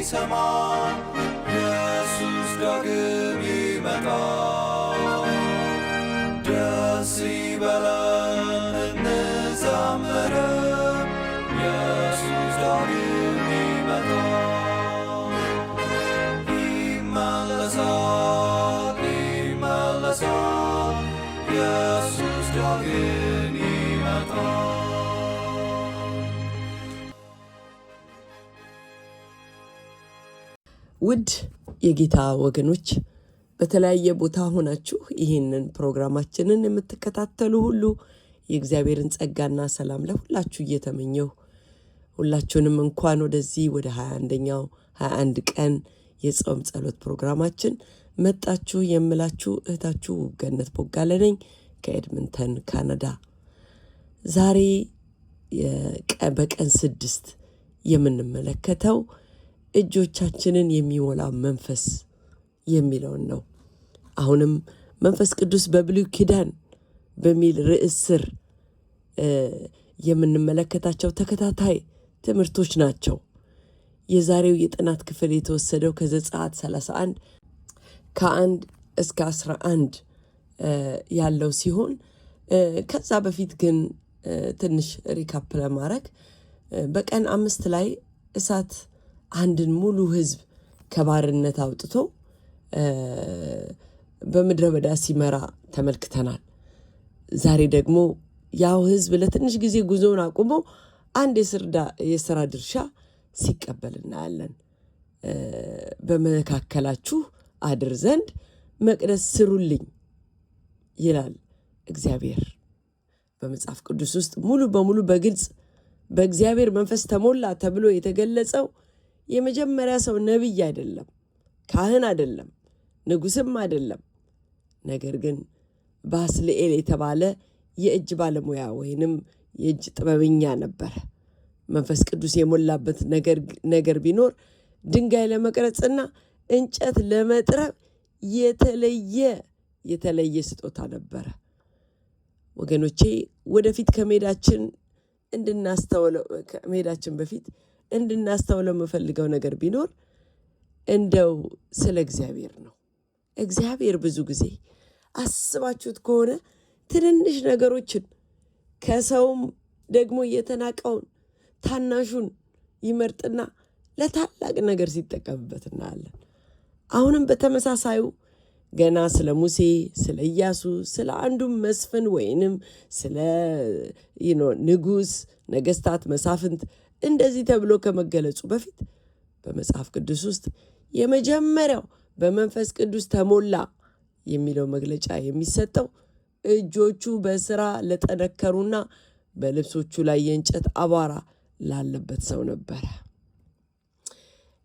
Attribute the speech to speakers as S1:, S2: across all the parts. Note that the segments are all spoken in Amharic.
S1: ሊሰማ ኢየሱስ ዳግም ይመጣል። ደስ ይበለን እንዘምር ኢየሱስ ዳግም ይመጣል። ይመለሳል ይመለሳል ኢየሱስ ዳግም ይመጣል።
S2: ውድ የጌታ ወገኖች በተለያየ ቦታ ሆናችሁ ይህንን ፕሮግራማችንን የምትከታተሉ ሁሉ የእግዚአብሔርን ጸጋና ሰላም ለሁላችሁ እየተመኘሁ ሁላችሁንም እንኳን ወደዚህ ወደ 21 ቀን የጾም ጸሎት ፕሮግራማችን መጣችሁ የምላችሁ እህታችሁ ገነት ቦጋለ ነኝ ከኤድመንተን ካናዳ። ዛሬ በቀን 6 የምንመለከተው እጆቻችንን የሚሞላ መንፈስ የሚለውን ነው። አሁንም መንፈስ ቅዱስ በብሉይ ኪዳን በሚል ርዕስ ስር የምንመለከታቸው ተከታታይ ትምህርቶች ናቸው። የዛሬው የጥናት ክፍል የተወሰደው ከዘጸአት 31 ከ1 እስከ 11 ያለው ሲሆን ከዛ በፊት ግን ትንሽ ሪካፕ ለማድረግ በቀን 5 ላይ እሳት አንድን ሙሉ ህዝብ ከባርነት አውጥቶ በምድረ በዳ ሲመራ ተመልክተናል። ዛሬ ደግሞ ያው ህዝብ ለትንሽ ጊዜ ጉዞውን አቁሞ አንድ የሥራ ድርሻ ሲቀበል እናያለን። በመካከላችሁ አድር ዘንድ መቅደስ ስሩልኝ ይላል እግዚአብሔር። በመጽሐፍ ቅዱስ ውስጥ ሙሉ በሙሉ በግልጽ በእግዚአብሔር መንፈስ ተሞላ ተብሎ የተገለጸው የመጀመሪያ ሰው ነቢይ አይደለም፣ ካህን አይደለም፣ ንጉስም አይደለም። ነገር ግን ባስልኤል የተባለ የእጅ ባለሙያ ወይንም የእጅ ጥበበኛ ነበረ። መንፈስ ቅዱስ የሞላበት ነገር ቢኖር ድንጋይ ለመቅረጽና እንጨት ለመጥረብ የተለየ ስጦታ ነበረ። ወገኖቼ ወደፊት ከመሄዳችን በፊት እንድናስተውለው የምፈልገው ነገር ቢኖር እንደው ስለ እግዚአብሔር ነው። እግዚአብሔር ብዙ ጊዜ አስባችሁት ከሆነ ትንንሽ ነገሮችን ከሰውም ደግሞ የተናቀውን ታናሹን ይመርጥና ለታላቅ ነገር ሲጠቀምበት እናያለን። አሁንም በተመሳሳዩ ገና ስለ ሙሴ፣ ስለ ኢያሱ፣ ስለ አንዱም መስፍን ወይንም ስለ ንጉስ፣ ነገስታት፣ መሳፍንት እንደዚህ ተብሎ ከመገለጹ በፊት በመጽሐፍ ቅዱስ ውስጥ የመጀመሪያው በመንፈስ ቅዱስ ተሞላ የሚለው መግለጫ የሚሰጠው እጆቹ በስራ ለጠነከሩና በልብሶቹ ላይ የእንጨት አቧራ ላለበት ሰው ነበረ።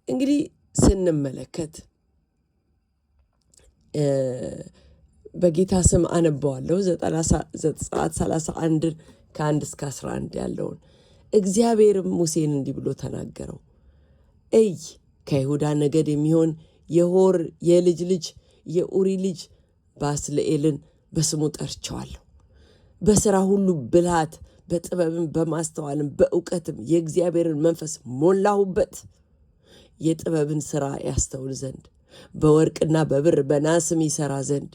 S2: እንግዲህ ስንመለከት በጌታ ስም አነበዋለሁ። ዘጸአት 31 ከ1 እስከ 11 ያለውን እግዚአብሔርም ሙሴን እንዲህ ብሎ ተናገረው። እይ ከይሁዳ ነገድ የሚሆን የሆር የልጅ ልጅ የኡሪ ልጅ ባስልኤልን በስሙ ጠርቸዋለሁ። በሥራ ሁሉ ብልሃት፣ በጥበብም በማስተዋልም በእውቀትም የእግዚአብሔርን መንፈስ ሞላሁበት። የጥበብን ሥራ ያስተውል ዘንድ በወርቅና በብር በናስም ይሠራ ዘንድ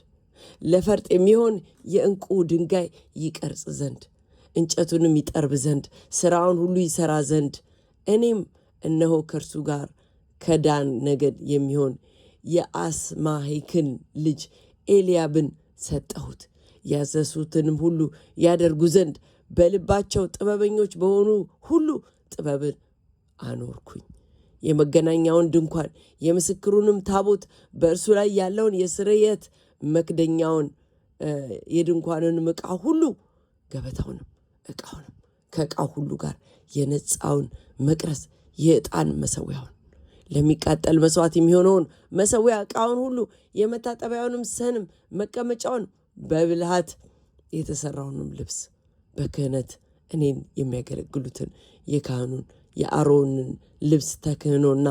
S2: ለፈርጥ የሚሆን የዕንቁ ድንጋይ ይቀርጽ ዘንድ እንጨቱንም ይጠርብ ዘንድ ሥራውን ሁሉ ይሠራ ዘንድ እኔም እነሆ ከእርሱ ጋር ከዳን ነገድ የሚሆን የአስማሄክን ልጅ ኤልያብን ሰጠሁት። ያዘዝሁትንም ሁሉ ያደርጉ ዘንድ በልባቸው ጥበበኞች በሆኑ ሁሉ ጥበብን አኖርኩኝ። የመገናኛውን ድንኳን የምስክሩንም ታቦት በእርሱ ላይ ያለውን የስርየት መክደኛውን የድንኳኑንም ዕቃ ሁሉ ገበታውንም ዕቃውንም ከዕቃው ሁሉ ጋር የነጻውን መቅረዝ የዕጣን መሠዊያውን ለሚቃጠል መሥዋዕት የሚሆነውን መሠዊያ ዕቃውን ሁሉ የመታጠቢያውንም ሰንም መቀመጫውን በብልሃት የተሠራውንም ልብስ በክህነት እኔን የሚያገለግሉትን የካህኑን የአሮንን ልብስ ተክህኖና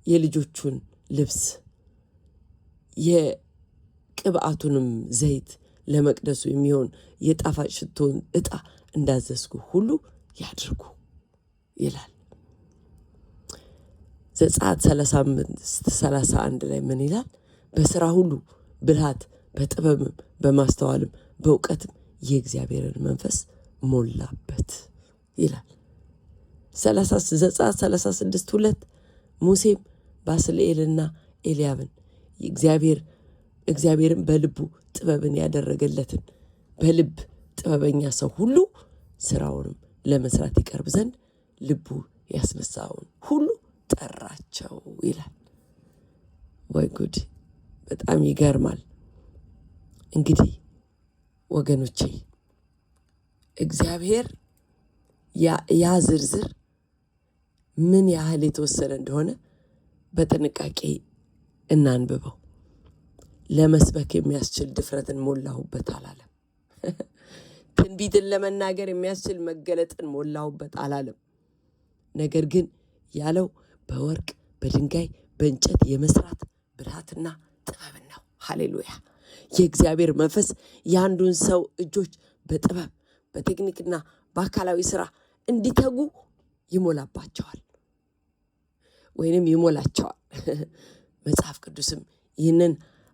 S2: የልጆቹን ልብስ የቅብአቱንም ዘይት ለመቅደሱ የሚሆን የጣፋጭ ሽቶን ዕጣ እንዳዘዝኩ ሁሉ ያድርጉ ይላል። ዘጸአት 35:31 ላይ ምን ይላል? በስራ ሁሉ ብልሃት፣ በጥበብም በማስተዋልም በእውቀትም የእግዚአብሔርን መንፈስ ሞላበት ይላል። ዘጸአት 36:2 ሙሴም ባስልኤልና ኤልያብን እግዚአብሔርን በልቡ ጥበብን ያደረገለትን በልብ ጥበበኛ ሰው ሁሉ ስራውንም ለመስራት ይቀርብ ዘንድ ልቡ ያስነሳውን ሁሉ ጠራቸው ይላል። ወይ ጉድ! በጣም ይገርማል። እንግዲህ ወገኖቼ እግዚአብሔር ያ ዝርዝር ምን ያህል የተወሰነ እንደሆነ በጥንቃቄ እናንብበው። ለመስበክ የሚያስችል ድፍረትን ሞላሁበት አላለም። ትንቢትን ለመናገር የሚያስችል መገለጥን ሞላሁበት አላለም። ነገር ግን ያለው በወርቅ በድንጋይ በእንጨት የመስራት ብልሃትና ጥበብን ነው። ሃሌሉያ! የእግዚአብሔር መንፈስ የአንዱን ሰው እጆች በጥበብ በቴክኒክና በአካላዊ ስራ እንዲተጉ ይሞላባቸዋል ወይንም ይሞላቸዋል። መጽሐፍ ቅዱስም ይህንን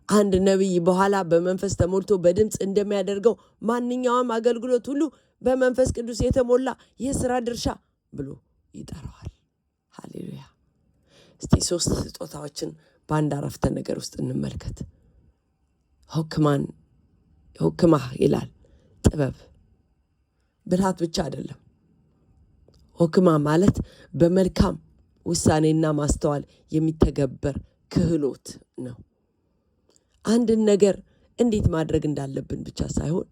S2: አንድ ነቢይ በኋላ በመንፈስ ተሞልቶ በድምፅ እንደሚያደርገው ማንኛውም አገልግሎት ሁሉ በመንፈስ ቅዱስ የተሞላ የሥራ ድርሻ ብሎ ይጠራዋል። ሃሌሉያ! እስቲ 3 ስጦታዎችን በአንድ አረፍተ ነገር ውስጥ እንመልከት። ሆክማ ይላል። ጥበብ ብልሃት ብቻ አይደለም። ሆክማ ማለት በመልካም ውሳኔና ማስተዋል የሚተገበር ክህሎት ነው። አንድን ነገር እንዴት ማድረግ እንዳለብን ብቻ ሳይሆን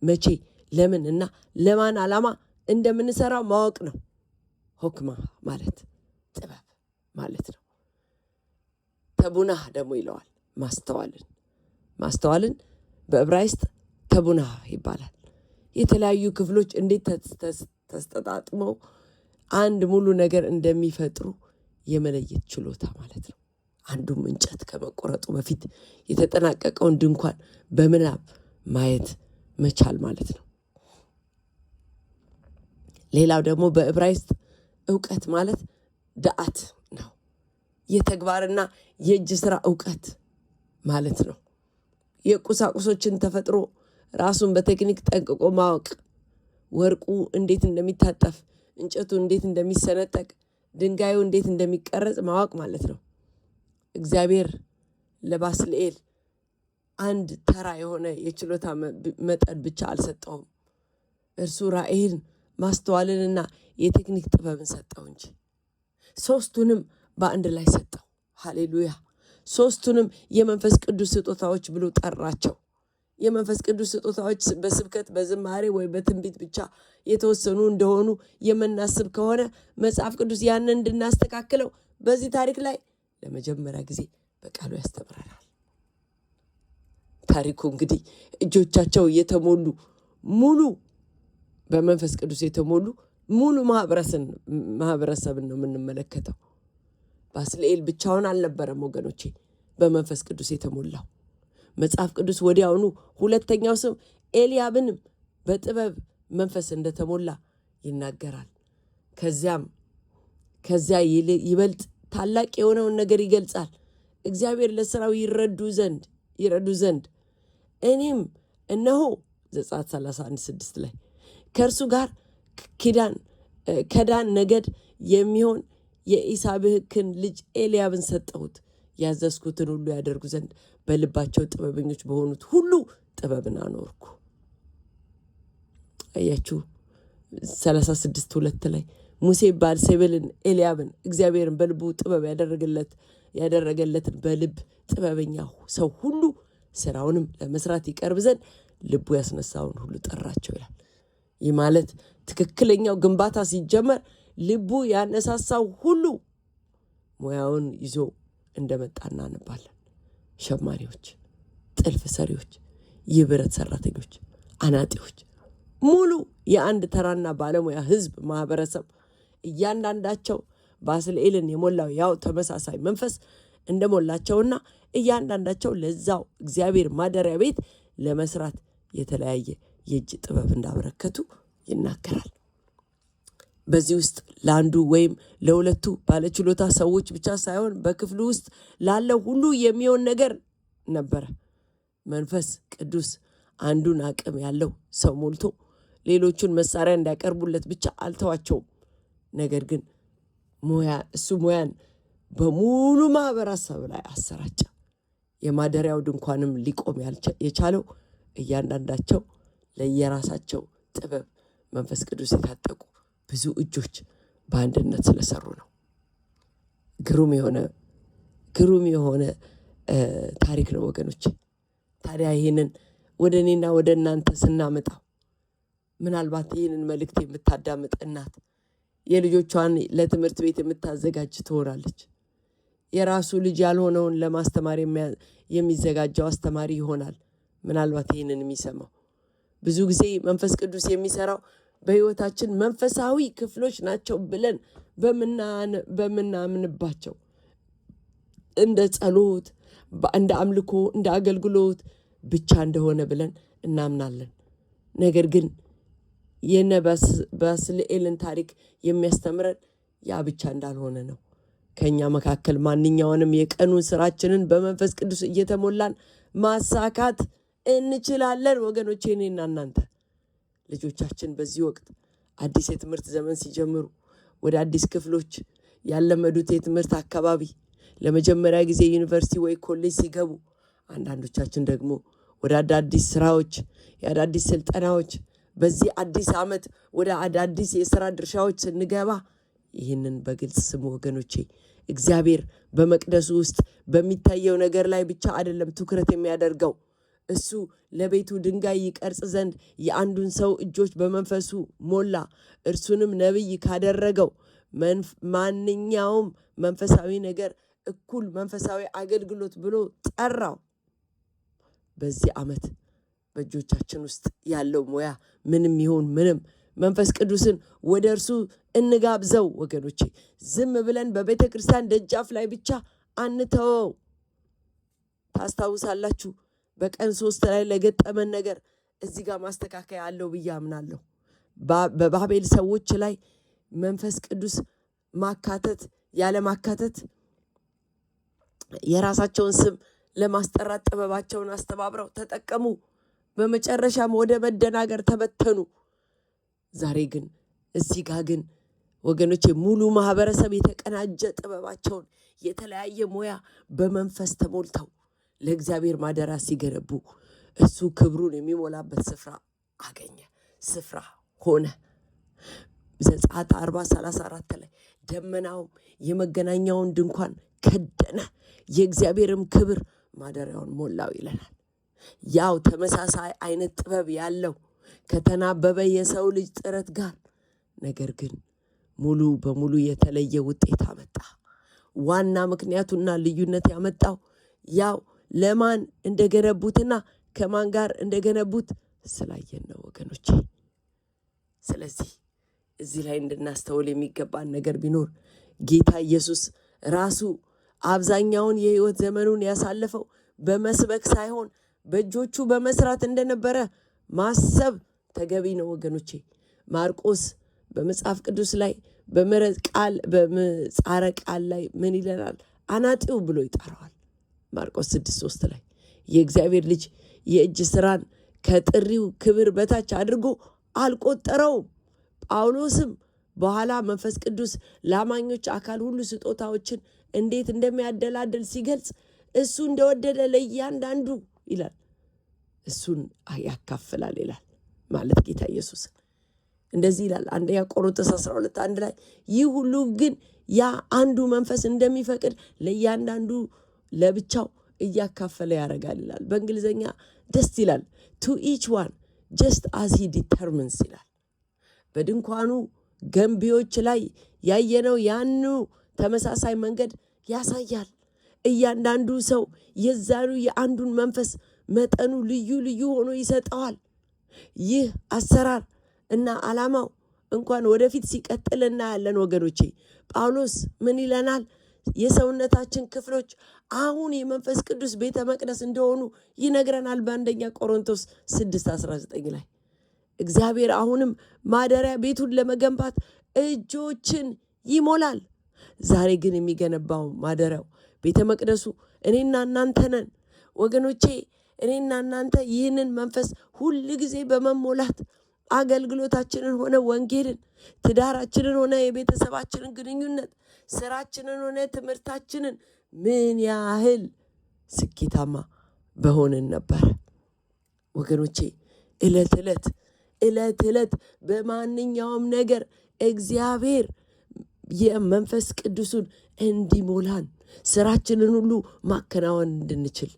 S2: መቼ፣ ለምን እና ለማን ዓላማ እንደምንሰራው ማወቅ ነው። ሆክማ ማለት ጥበብ ማለት ነው። ተቡናህ ደግሞ ይለዋል። ማስተዋልን በዕብራይስጥ ተቡናህ ይባላል። የተለያዩ ክፍሎች እንዴት ተስተጣጥመው አንድ ሙሉ ነገር እንደሚፈጥሩ የመለየት ችሎታ ማለት ነው። አንዱም እንጨት ከመቆረጡ በፊት የተጠናቀቀውን ድንኳን በምናብ ማየት መቻል ማለት ነው። ሌላው ደግሞ በዕብራይስጥ እውቀት ማለት ዳአት ነው። የተግባርና የእጅ ስራ እውቀት ማለት ነው። የቁሳቁሶችን ተፈጥሮ ራሱን በቴክኒክ ጠንቅቆ ማወቅ፣ ወርቁ እንዴት እንደሚታጠፍ፣ እንጨቱ እንዴት እንደሚሰነጠቅ፣ ድንጋዩ እንዴት እንደሚቀረጽ ማወቅ ማለት ነው። እግዚአብሔር ለባስልኤል አንድ ተራ የሆነ የችሎታ መጠን ብቻ አልሰጠውም። እርሱ ራእይን፣ ማስተዋልንና የቴክኒክ ጥበብን ሰጠው እንጂ 3ቱንም በአንድ ላይ ሰጠው። ሃሌሉያ! 3ቱንም የመንፈስ ቅዱስ ስጦታዎች ብሎ ጠራቸው። የመንፈስ ቅዱስ ስጦታዎች በስብከት በዝማሬ ወይ በትንቢት ብቻ የተወሰኑ እንደሆኑ የምናስብ ከሆነ መጽሐፍ ቅዱስ ያንን እንድናስተካክለው በዚህ ታሪክ ላይ ለመጀመሪያ ጊዜ በቃሉ ያስተምረናል። ታሪኩ እንግዲህ እጆቻቸው የተሞሉ ሙሉ በመንፈስ ቅዱስ የተሞሉ ሙሉ ማህበረሰብን ነው የምንመለከተው። ባስልኤል ብቻውን አልነበረም ወገኖቼ በመንፈስ ቅዱስ የተሞላው። መጽሐፍ ቅዱስ ወዲያውኑ ሁለተኛው ስም ኤልያብንም በጥበብ መንፈስ እንደተሞላ ይናገራል። ከዚያ ይበልጥ ታላቅ የሆነውን ነገር ይገልጻል። እግዚአብሔር ለስራው ይረዱ ዘንድ እኔም እነሆ ዘጸአት 31:6 ላይ ከእርሱ ጋር ከዳን ነገድ የሚሆን የኢሳብክን ልጅ ኤልያብን ሰጠሁት፣ ያዘዝኩትን ሁሉ ያደርጉ ዘንድ በልባቸው ጥበበኞች በሆኑት ሁሉ ጥበብን አኖርኩ። አያችሁ 36:2 ላይ ሙሴ ባልሴቤልን ኤልያብን እግዚአብሔርን በልቡ ጥበብ ያደረገለትን በልብ ጥበበኛ ሰው ሁሉ ስራውንም ለመስራት ይቀርብ ዘንድ ልቡ ያስነሳውን ሁሉ ጠራቸው ይላል። ይህ ማለት ትክክለኛው ግንባታ ሲጀመር ልቡ ያነሳሳው ሁሉ ሙያውን ይዞ እንደመጣ እናነባለን። ሸማኔዎች፣ ጥልፍ ሰሪዎች፣ የብረት ሰራተኞች፣ አናጢዎች፣ ሙሉ የአንድ ተራና ባለሙያ ህዝብ ማህበረሰብ እያንዳንዳቸው ባስልኤልን የሞላው ያው ተመሳሳይ መንፈስ እንደሞላቸውና እያንዳንዳቸው ለዛው እግዚአብሔር ማደሪያ ቤት ለመስራት የተለያየ የእጅ ጥበብ እንዳበረከቱ ይናገራል። በዚህ ውስጥ ለአንዱ ወይም ለሁለቱ ባለችሎታ ሰዎች ብቻ ሳይሆን በክፍሉ ውስጥ ላለው ሁሉ የሚሆን ነገር ነበረ። መንፈስ ቅዱስ አንዱን አቅም ያለው ሰው ሞልቶ ሌሎቹን መሳሪያ እንዲያቀርቡለት ብቻ አልተዋቸውም። ነገር ግን እሱ ሙያን በሙሉ ማህበረሰብ ላይ አሰራጨ። የማደሪያው ድንኳንም ሊቆም የቻለው እያንዳንዳቸው ለየራሳቸው ጥበብ መንፈስ ቅዱስ የታጠቁ ብዙ እጆች በአንድነት ስለሰሩ ነው። ግሩም የሆነ ታሪክ ነው ወገኖች። ታዲያ ይህንን ወደ እኔና ወደ እናንተ ስናመጣው ምናልባት ይህንን መልእክት የምታዳምጥ እናት የልጆቿን ለትምህርት ቤት የምታዘጋጅ ትሆናለች። የራሱ ልጅ ያልሆነውን ለማስተማር የሚዘጋጀው አስተማሪ ይሆናል ምናልባት ይህንን የሚሰማው። ብዙ ጊዜ መንፈስ ቅዱስ የሚሰራው በሕይወታችን መንፈሳዊ ክፍሎች ናቸው ብለን በምናምንባቸው እንደ ጸሎት፣ እንደ አምልኮ፣ እንደ አገልግሎት ብቻ እንደሆነ ብለን እናምናለን። ነገር ግን የነ ባስልኤልን ታሪክ የሚያስተምረን ያ ብቻ እንዳልሆነ ነው። ከኛ መካከል ማንኛውንም የቀኑን ስራችንን በመንፈስ ቅዱስ እየተሞላን ማሳካት እንችላለን ወገኖቼ። እኔና እናንተ ልጆቻችን በዚህ ወቅት አዲስ የትምህርት ዘመን ሲጀምሩ ወደ አዲስ ክፍሎች ያለመዱት የትምህርት አካባቢ ለመጀመሪያ ጊዜ ዩኒቨርሲቲ ወይ ኮሌጅ ሲገቡ፣ አንዳንዶቻችን ደግሞ ወደ አዳዲስ ስራዎች፣ የአዳዲስ ስልጠናዎች በዚህ አዲስ ዓመት ወደ አዳዲስ የስራ ድርሻዎች ስንገባ ይህንን በግልጽ ስሙ ወገኖቼ። እግዚአብሔር በመቅደሱ ውስጥ በሚታየው ነገር ላይ ብቻ አይደለም ትኩረት የሚያደርገው። እሱ ለቤቱ ድንጋይ ይቀርጽ ዘንድ የአንዱን ሰው እጆች በመንፈሱ ሞላ፣ እርሱንም ነቢይ ካደረገው ማንኛውም መንፈሳዊ ነገር እኩል መንፈሳዊ አገልግሎት ብሎ ጠራው። በዚህ ዓመት በእጆቻችን ውስጥ ያለው ሙያ ምንም ይሁን ምንም መንፈስ ቅዱስን ወደ እርሱ እንጋብዘው ወገኖቼ። ዝም ብለን በቤተ ክርስቲያን ደጃፍ ላይ ብቻ አንተወው። ታስታውሳላችሁ በቀን 3 ላይ ለገጠመን ነገር እዚህ ጋር ማስተካከያ አለው ብዬ አምናለሁ። በባቤል ሰዎች ላይ መንፈስ ቅዱስ ማካተት ያለ ማካተት የራሳቸውን ስም ለማስጠራት ጥበባቸውን አስተባብረው ተጠቀሙ። በመጨረሻም ወደ መደናገር ተበተኑ። ዛሬ ግን እዚህ ጋር ግን ወገኖቼ ሙሉ ማህበረሰብ የተቀናጀ ጥበባቸውን የተለያየ ሙያ በመንፈስ ተሞልተው ለእግዚአብሔር ማደሪያ ሲገነቡ እሱ ክብሩን የሚሞላበት ስፍራ አገኘ፣ ስፍራ ሆነ። ዘጸአት 40:34 ላይ ደመናውም የመገናኛውን ድንኳን ከደነ፣ የእግዚአብሔርም ክብር ማደሪያውን ሞላው ይለናል። ያው ተመሳሳይ አይነት ጥበብ ያለው ከተናበበ የሰው ልጅ ጥረት ጋር ነገር ግን ሙሉ በሙሉ የተለየ ውጤት አመጣ። ዋና ምክንያቱና ልዩነት ያመጣው ያው ለማን እንደገነቡትና ከማን ጋር እንደገነቡት ስላየን ነው ወገኖቼ። ስለዚህ እዚህ ላይ እንድናስተውል የሚገባን ነገር ቢኖር ጌታ ኢየሱስ ራሱ አብዛኛውን የሕይወት ዘመኑን ያሳለፈው በመስበክ ሳይሆን በእጆቹ በመስራት እንደነበረ ማሰብ ተገቢ ነው ወገኖቼ። ማርቆስ በመጽሐፍ ቅዱስ ላይ በምህጻረ ቃል ላይ ምን ይለናል? አናጢው ብሎ ይጠራዋል። ማርቆስ 6:3 ላይ የእግዚአብሔር ልጅ የእጅ ስራን ከጥሪው ክብር በታች አድርጎ አልቆጠረውም። ጳውሎስም በኋላ መንፈስ ቅዱስ ለአማኞች አካል ሁሉ ስጦታዎችን እንዴት እንደሚያደላድል ሲገልጽ እሱ እንደወደደ ለእያንዳንዱ ይላል፣ እሱን ያካፍላል ይላል። ማለት ጌታ ኢየሱስ እንደዚህ ይላል። አንደኛ ቆሮንቶስ 12:1 ላይ ይህ ሁሉ ግን ያ አንዱ መንፈስ እንደሚፈቅድ ለእያንዳንዱ ለብቻው እያካፈለ ያደርጋል ይላል። በእንግሊዝኛ ደስ ይላል to each one just as he determines ይላል። በድንኳኑ ገንቢዎች ላይ ያየነው ያኑ ተመሳሳይ መንገድ ያሳያል። እያንዳንዱ ሰው የዛኑ የአንዱን መንፈስ መጠኑ ልዩ ልዩ ሆኖ ይሰጠዋል። ይህ አሰራር እና ዓላማው እንኳን ወደፊት ሲቀጥል እናያለን ወገኖቼ። ጳውሎስ ምን ይለናል? የሰውነታችን ክፍሎች አሁን የመንፈስ ቅዱስ ቤተ መቅደስ እንደሆኑ ይነግረናል። በአንደኛ ቆሮንቶስ 6:19 ላይ እግዚአብሔር አሁንም ማደሪያ ቤቱን ለመገንባት እጆችን ይሞላል። ዛሬ ግን የሚገነባው ማደሪያው ቤተ መቅደሱ እኔና እናንተ ነን ወገኖቼ። እኔና እናንተ ይህንን መንፈስ ሁል ጊዜ በመሞላት አገልግሎታችንን ሆነ ወንጌልን፣ ትዳራችንን ሆነ የቤተሰባችንን ግንኙነት፣ ስራችንን ሆነ ትምህርታችንን ምን ያህል ስኬታማ በሆንን ነበረ ወገኖቼ። ዕለት ዕለት በማንኛውም ነገር እግዚአብሔር የመንፈስ ቅዱሱን እንዲሞላን ስራችንን ሁሉ ማከናወን እንድንችል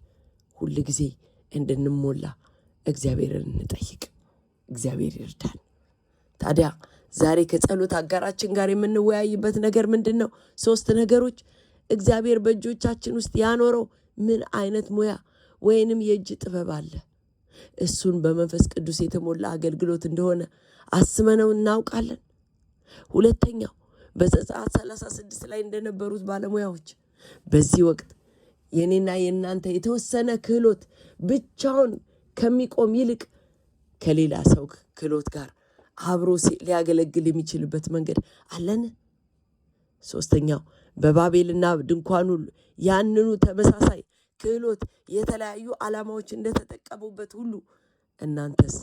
S2: ሁል ጊዜ እንድንሞላ እግዚአብሔርን እንጠይቅ። እግዚአብሔር ይርዳን። ታዲያ ዛሬ ከጸሎት አጋራችን ጋር የምንወያይበት ነገር ምንድን ነው? 3 ነገሮች እግዚአብሔር በእጆቻችን ውስጥ ያኖረው ምን አይነት ሙያ ወይንም የእጅ ጥበብ አለ? እሱን በመንፈስ ቅዱስ የተሞላ አገልግሎት እንደሆነ አስመነው እናውቃለን። ሁለተኛው በዘጸአት 36 ላይ እንደነበሩት ባለሙያዎች በዚህ ወቅት የኔና የእናንተ የተወሰነ ክህሎት ብቻውን ከሚቆም ይልቅ ከሌላ ሰው ክህሎት ጋር አብሮ ሊያገለግል የሚችልበት መንገድ አለን። ሶስተኛው በባቤልና ድንኳኑ ያንኑ ተመሳሳይ ክህሎት የተለያዩ ዓላማዎች እንደተጠቀሙበት ሁሉ እናንተስ፣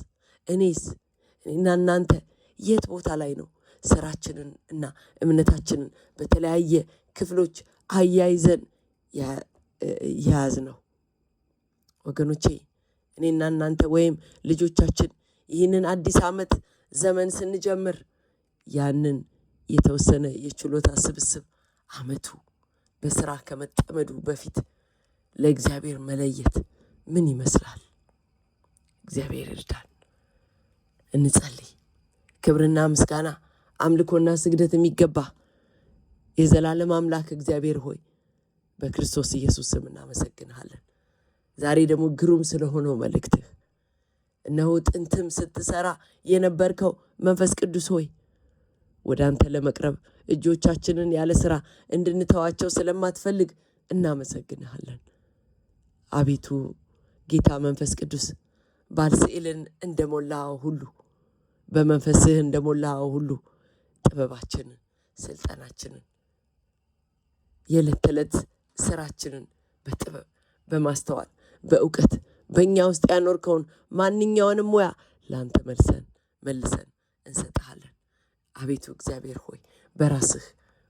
S2: እኔና እናንተ የት ቦታ ላይ ነው ስራችንን እና እምነታችንን በተለያየ ክፍሎች አያይዘን ያዝ ነው ወገኖቼ? እኔና እናንተ ወይም ልጆቻችን ይህንን አዲስ ዓመት ዘመን ስንጀምር ያንን የተወሰነ የችሎታ ስብስብ ዓመቱ በስራ ከመጠመዱ በፊት ለእግዚአብሔር መለየት ምን ይመስላል? እግዚአብሔር ይርዳን። እንጸልይ። ክብርና ምስጋና አምልኮና ስግደት የሚገባ የዘላለም አምላክ እግዚአብሔር ሆይ በክርስቶስ ኢየሱስ ስም እናመሰግንሃለን። ዛሬ ደግሞ ግሩም ስለሆነው መልእክትህ እነሆ ጥንትም ስትሰራ የነበርከው መንፈስ ቅዱስ ሆይ ወደ አንተ ለመቅረብ እጆቻችንን ያለ ስራ እንድንተዋቸው ስለማትፈልግ እናመሰግንሃለን። አቤቱ ጌታ መንፈስ ቅዱስ ባልስዕልን እንደሞላው ሁሉ በመንፈስህ እንደሞላው ሁሉ ጥበባችንን፣ ስልጠናችንን፣ የዕለት ተዕለት ስራችንን በጥበብ በማስተዋል በእውቀት በእኛ ውስጥ ያኖርከውን ማንኛውንም ሙያ ለአንተ መልሰን እንሰጥሃለን። አቤቱ እግዚአብሔር ሆይ በራስህ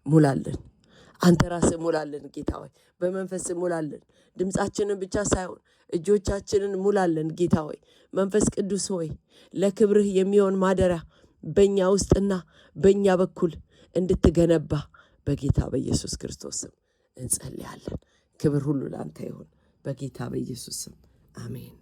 S2: ሙላልን። አንተ ራስህ ሙላልን ጌታ ሆይ፣ በመንፈስህ ሙላልን። ድምፃችንን ብቻ ሳይሆን እጆቻችንን ሙላልን ጌታ ሆይ። መንፈስ ቅዱስ ሆይ ለክብርህ የሚሆን ማደሪያ በእኛ ውስጥና በእኛ በኩል እንድትገነባ በጌታ በኢየሱስ ክርስቶስ ስም እንጸልያለን። ክብር ሁሉ ለአንተ ይሁን በጌታ በኢየሱስ ስም አሜን።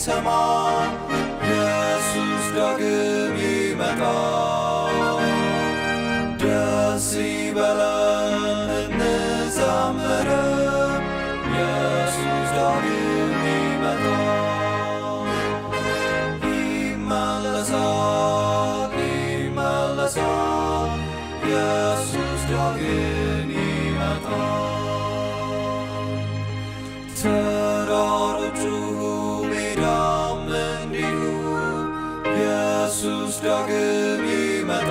S1: ሰማ ኢየሱስ ዳግም ይመጣል። ደስ ይበለን እንዘምር፣ ኢየሱስ ዳግም ይመጣል። ይመለሳል ኢየሱስ ዳግም ይመጣል። ተራሮቹ ኢየሱስ ዳግም ይመጣል።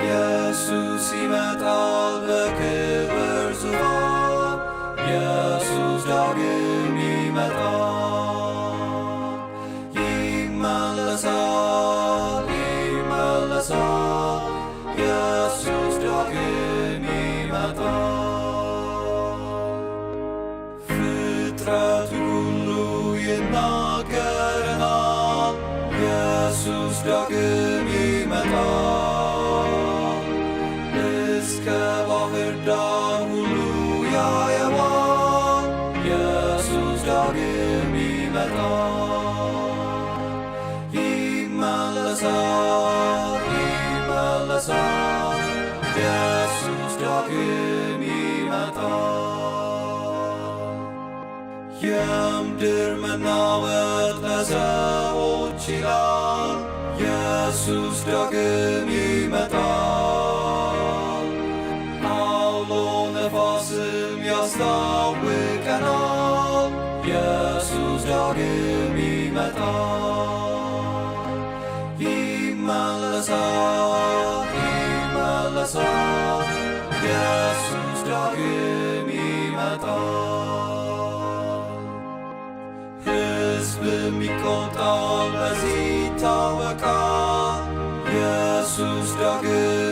S1: ኢየሱስ ይመጣል በክብር ዙፋን። ኢየሱስ ዳግም ይመጣል። ይመለሳል ኢየሱስ ዳግም ይመጣል። ፍጥረቱ ሁሉ ይናገረናል፣ ኢየሱስ ዳግም ይመጣል። እስከ ባህር ዳር ሁሉ ያየዋል፣ ኢየሱስ ዳግም ይመጣል። ይመለሳል። ኢየሱስ ዳግም ይመጣል። የምድር መናወጥ ለሰዎች ይላል። ኢየሱስ ዳግም ይመጣል። አውሎ ነፋስም ያስታውቀናል። ኢየሱስ ዳግም ይመጣል። ይመለሳል፣ ይመለሳል። ኢየሱስ ዳግም ይመጣል። ሕዝብም ይቆጣል፣ በዚህ ይታወቃል። ኢየሱስ ዳግም